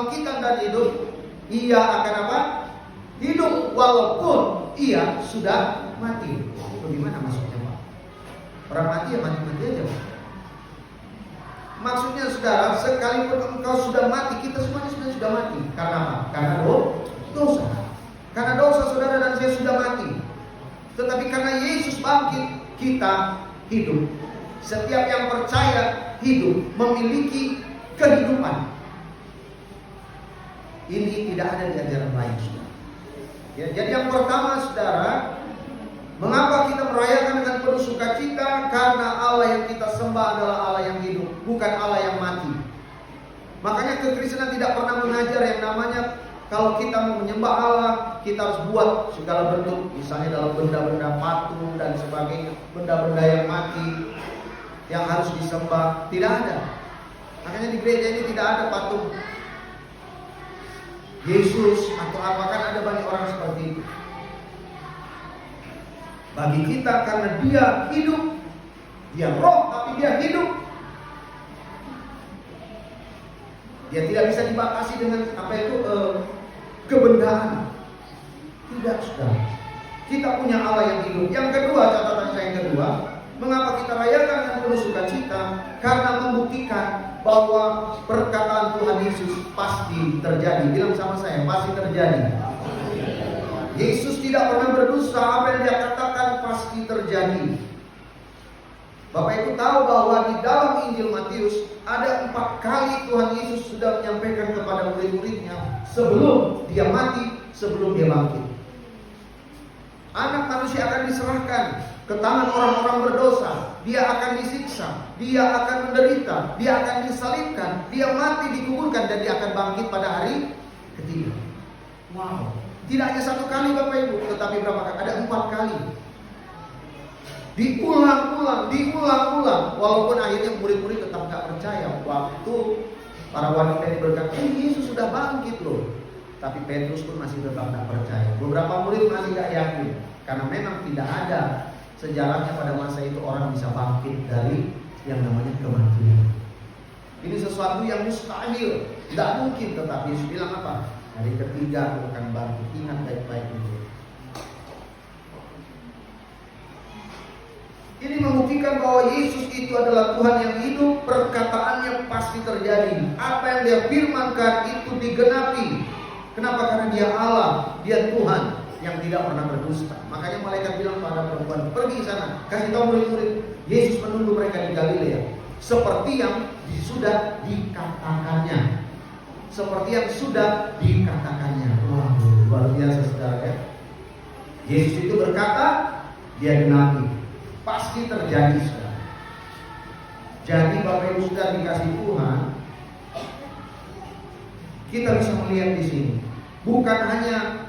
Bangkitan dan hidup, ia akan apa? Hidup walaupun ia sudah mati. Bagaimana maksudnya, Pak? Orang mati ya mati-mati aja, Pak. Maksudnya saudara, sekalipun engkau sudah mati, kita semuanya sudah mati. Karena apa? Karena dosa. Karena dosa saudara dan saya sudah mati. Tetapi karena Yesus bangkit, kita hidup. Setiap yang percaya hidup, memiliki kehidupan. Ini tidak ada di ajaran lain, saudara. Ya, jadi yang pertama, saudara, mengapa kita merayakan dengan penuh sukacita? Karena Allah yang kita sembah adalah Allah yang hidup, bukan Allah yang mati. Makanya kekristenan tidak pernah mengajar yang namanya kalau kita mau menyembah Allah, kita harus buat segala bentuk, misalnya dalam benda-benda patung dan sebagainya, benda-benda yang mati yang harus disembah. Tidak ada. Makanya di gereja ini tidak ada patung Yesus atau apa, kan ada banyak orang seperti itu. Bagi kita karena dia hidup, dia roh tapi dia hidup. Dia tidak bisa dibatasi dengan apa itu kebendaan. Tidak, saudara. Kita punya Allah yang hidup. Yang kedua, catatan saya yang kedua, mengapa kita rayakan dengan penuh sukacita? Karena membuktikan bahwa perkataan Tuhan Yesus pasti terjadi. Bilang sama saya, pasti terjadi. Yesus tidak pernah berdusta, apa yang dia katakan pasti terjadi. Bapak Ibu tahu bahwa di dalam Injil Matius ada 4 kali Tuhan Yesus sudah menyampaikan kepada murid-muridnya sebelum dia mati, sebelum dia bangkit. Anak manusia akan diserahkan ke tangan orang-orang berdosa. Dia akan disiksa, dia akan menderita, dia akan disalibkan, dia mati, dikuburkan, dan dia akan bangkit pada hari ketiga. Wow. Tidak hanya 1 kali Bapak Ibu, tetapi berapa kali? Ada 4 kali. Diulang-ulang. Walaupun akhirnya murid-murid tetap gak percaya. Waktu para wanita ini berkata, Yesus sudah bangkit loh. Tapi Petrus pun masih tetap gak percaya. Beberapa murid masih gak yakin. Karena memang tidak ada sejarahnya pada masa itu orang bisa bangkit dari yang namanya kematian. Ini sesuatu yang mustahil, tidak mungkin. Tetapi Yesus bilang apa? Hari ketiga aku akan bangkit. Ingat baik-baik itu. Ini membuktikan bahwa Yesus itu adalah Tuhan yang hidup. Perkataannya pasti terjadi. Apa yang dia firmankan itu digenapi. Kenapa? Karena dia Allah, dia Tuhan yang tidak pernah berdusta. Makanya malaikat bilang pada perempuan, pergi sana, kasih tahu murid-murid, Yesus menunggu mereka di Galilea. Seperti yang sudah dikatakannya. Seperti yang sudah dikatakannya. Wah, luar biasa saudara ya. Yesus itu berkata, dia genapi. Pasti terjadi, saudara. Jadi Bapak Ibu sudah dikasih Tuhan, kita bisa melihat di sini bukan hanya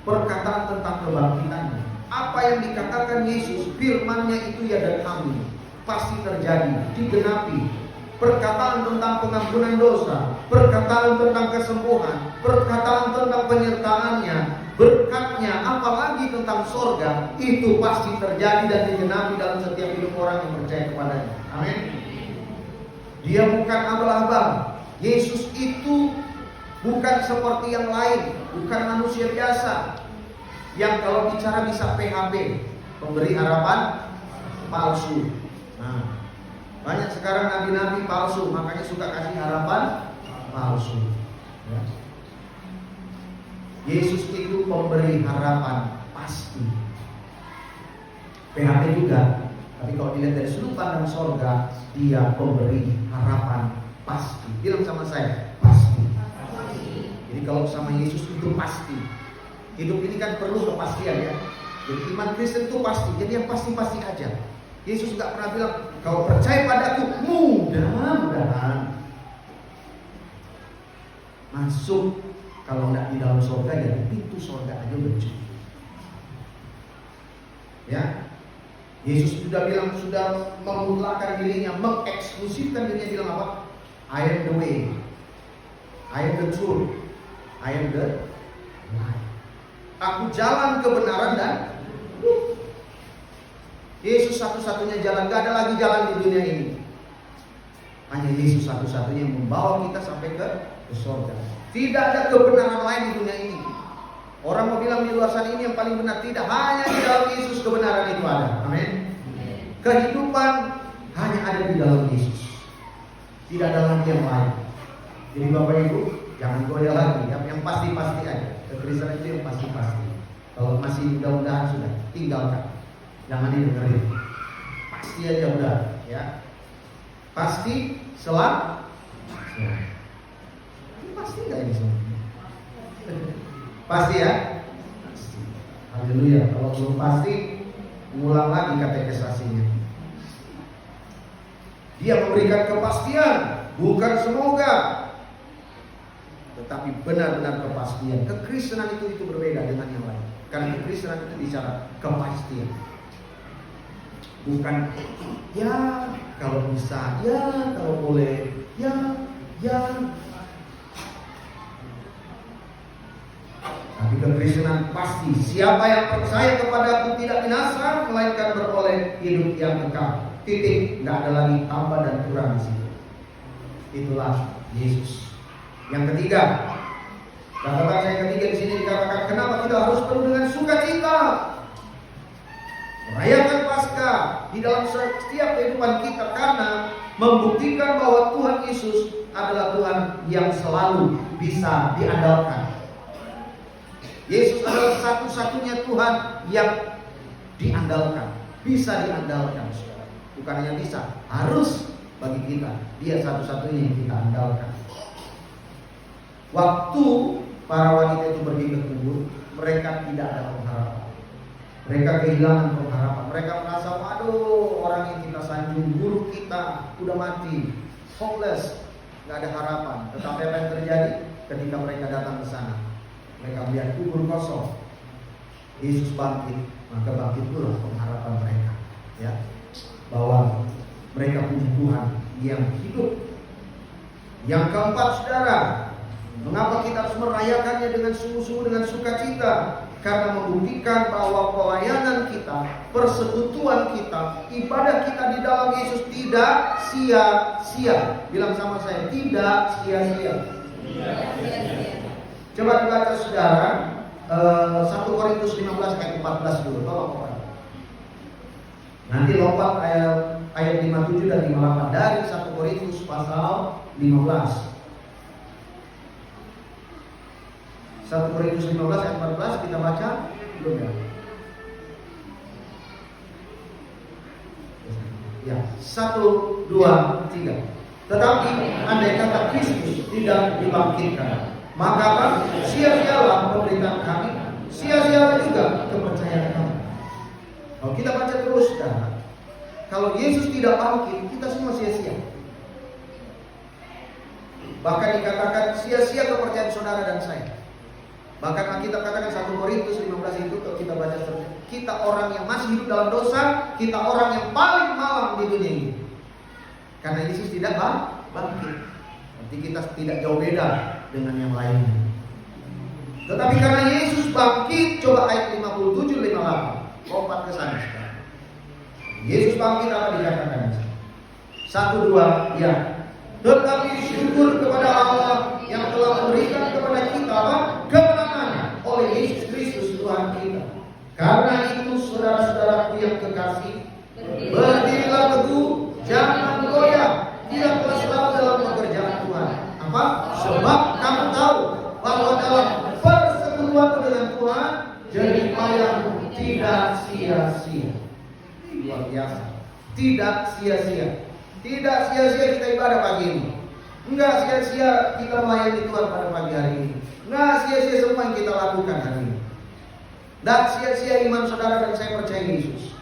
perkataan tentang kebangkitannya. Apa yang dikatakan Yesus, firman-Nya itu ya dan amin, pasti terjadi, digenapi. Perkataan tentang pengampunan dosa, perkataan tentang kesembuhan, perkataan tentang penyertaannya, berkatnya, apalagi tentang sorga, itu pasti terjadi dan digenapi dalam setiap hidup orang yang percaya kepadanya. Amin. Dia bukan abal-abal. Yesus itu bukan seperti yang lain, bukan manusia biasa yang kalau bicara bisa PHP, pemberi harapan palsu. Nah, banyak sekarang nabi-nabi palsu, makanya suka kasih harapan palsu. Ya. Yesus itu pemberi harapan pasti. PHP juga, tapi kalau dilihat dari sudut pandang sorga, dia pemberi harapan pasti. Bilang sama saya, pasti. Jadi kalau sama Yesus itu pasti. Hidup ini kan perlu kepastian ya. Jadi iman Kristen itu pasti. Jadi yang pasti-pasti aja. Yesus gak pernah bilang, kau percaya padaku, mudah-mudahan masuk. Kalau tidak di dalam surga ya di pintu surga aja udah cukup. Ya, Yesus sudah bilang, sudah memutlakan dirinya, mengeksklusifkan dirinya, bilang apa? I am the way, I am the truth, I am the life. Aku jalan kebenaran dan Yesus satu-satunya jalan, gak ada lagi jalan di dunia ini. Hanya Yesus satu-satunya yang membawa kita sampai ke ke surga. Tidak ada kebenaran lain di dunia ini. Orang mau bilang di luar sana ini yang paling benar, tidak. Hanya di dalam Yesus kebenaran itu ada. Amin. Kehidupan hanya ada di dalam Yesus. Tidak ada lagi yang lain. Jadi Bapak Ibu, jangan goyah lagi. Yang pasti-pasti aja. Kekristenan itu yang pasti-pasti. Kalau masih mudah-mudahan sudah, tinggalkan. Jangan didengerin. Pasti aja udah, ya. Pasti selam. Pasti nggak ini semua? Pasti ya? Pasti. Haleluya. Kalau belum pasti, ulang lagi katekisasinya. Dia memberikan kepastian, bukan semoga, tetapi benar-benar kepastian. Kekristenan itu berbeda dengan yang lain. Karena kekristenan itu bicara kepastian. Bukan ya kalau bisa, ya kalau boleh, ya. Tapi kekristenan pasti. Siapa yang percaya kepadaku tidak binasa, melainkan beroleh hidup yang kekal. Titik. Tidak ada lagi tambah dan kurang di situ. Itulah Yesus. Yang ketiga, catatan saya ketiga di sini dikatakan kenapa kita harus penuh dengan sukacita. Merayakan Paskah di dalam setiap kehidupan kita karena membuktikan bahwa Tuhan Yesus adalah Tuhan yang selalu bisa diandalkan. Yesus adalah satu-satunya Tuhan yang diandalkan, bisa diandalkan, saudara. Bukan hanya bisa, harus bagi kita. Dia satu-satunya yang kita andalkan. Waktu para wanita itu pergi ke kubur, mereka tidak ada pengharapan. Mereka kehilangan pengharapan. Mereka merasa, waduh, orang yang kita sanjung, guru kita udah mati, hopeless, nggak ada harapan. Tetapi apa yang terjadi ketika mereka datang ke sana? Mereka melihat kubur kosong. Yesus bangkit, maka bangkit pula pengharapan mereka. Ya, bahwa mereka punya Tuhan yang hidup. Yang keempat, saudara, mengapa kita harus merayakannya dengan sungguh-sungguh, dengan sukacita? Karena membuktikan bahwa pelayanan kita, persekutuan kita, ibadah kita di dalam Yesus tidak sia-sia. Bilang sama saya, tidak sia-sia. Coba dibaca saudara 1 Korintus 15 ayat 14 dulu. Tolong Pak. Nanti lompat ayat 57 dan 58 dari 1 Korintus pasal 15. 1 Korintus 15 ayat 14 kita baca belum ya? Ya, 1, 2, 3. Tetapi andai kata Kristus tidak dibangkitkan, maka sia-sialah pemberitaan kami, sia-sialah juga kepercayaan kami. Kalau kita baca terus, kalau Yesus tidak bangkit, kita semua sia-sia. Bahkan dikatakan sia-sia kepercayaan saudara dan saya. Bahkan kita katakan 1 Korintus 15 itu, kalau kita baca terus, kita orang yang masih hidup dalam dosa, kita orang yang paling malang di dunia ini. Karena Yesus tidak bangkit. Berarti kita tidak jauh beda dengan yang lainnya. Tetapi karena Yesus bangkit, coba ayat 57, 58, lompat ke sana sekarang. Yesus bangkit, apa dikatakan? 1, 2, ya. Tetapi syukur kepada Allah yang telah memberikan kepada kita kemenangan oleh Yesus Kristus Tuhan kita. Karena itu saudara-saudaraku yang kekasih, berdirilah teguh, jangan goyah, tidaklah selalu dalam pekerjaan Tuhan. Apa? Sebab kamu tahu bahwa dalam persekutuan dengan Tuhan, jerih payahmu tidak sia-sia. Luar biasa. Tidak sia-sia. Tidak sia-sia kita ibadah pagi ini. Enggak sia-sia kita melayani Tuhan pada pagi hari ini. Enggak sia-sia semua yang kita lakukan hari ini. Dan sia-sia iman saudara dan saya percaya Yesus.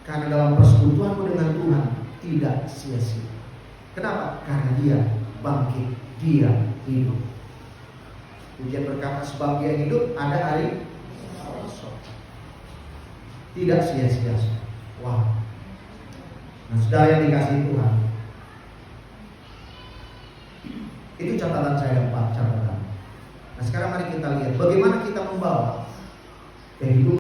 Karena dalam persekutuanmu dengan Tuhan tidak sia-sia. Kenapa? Karena dia bangkit, dia hidup. Pujian berkata sebab dia hidup ada hari esok. Tidak sia-sia. Wow. Nah, saudara yang dikasihi Tuhan, itu catatan saya 4 catatan. Nah sekarang mari kita lihat bagaimana kita membawa kehidupan